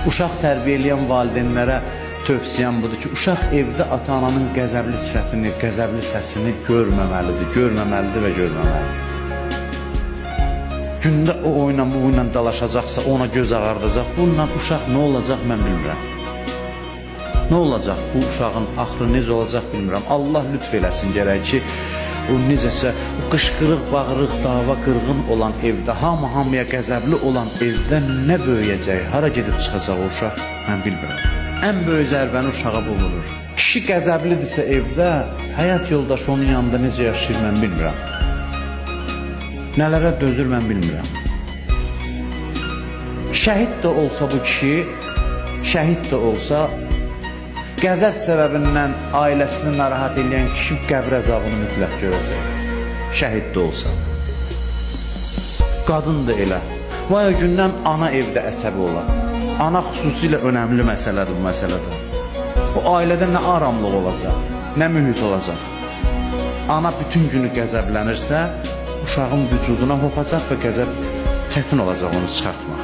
Uşaq tərbiyə edən valideynlərə tövsiyəm budur ki, uşaq evdə ata-ananın qəzəbli sifətini, qəzəbli səsini görməməlidir və görməməlidir. Gündə o oyla bu oyla dalaşacaqsa, ona göz ağardacaq, bununla uşaq nə olacaq mən bilmirəm. Nə olacaq, bu uşağın axırı necə olacaq bilmirəm. Allah lütf eləsin gərək ki, o necəsə, o qışqırıq, bağırıq, dava, qırğın olan evdə, hamıya qəzəbli olan evdə nə böyüyəcək, hara gedib çıxacaq o uşaq, mən bilmirəm. Ən böyük zərbəni uşağa bu vurur. Kişi qəzəblidirsə evdə, həyat yoldaşı onun yanında necə yaşayır, mən bilmirəm. Nələrə dözür, mən bilmirəm. Şəhid də olsa bu kişi, şəhid də olsa, qəzəb səbəbindən ailəsini narahat edən kişi qəbr əzabını mütləq görəcək. Şəhid də olsa. Qadın da elə. Vay o gündən ana evdə əsəbi olar. Ana xüsusilə önəmli məsələdir bu məsələdə. O ailədə nə aramlıq olacaq, nə mühit olacaq. Ana bütün günü qəzəblənirsə, uşağın vücuduna hopacaq və qəzəb çətin olacaq onu çıxartmaq.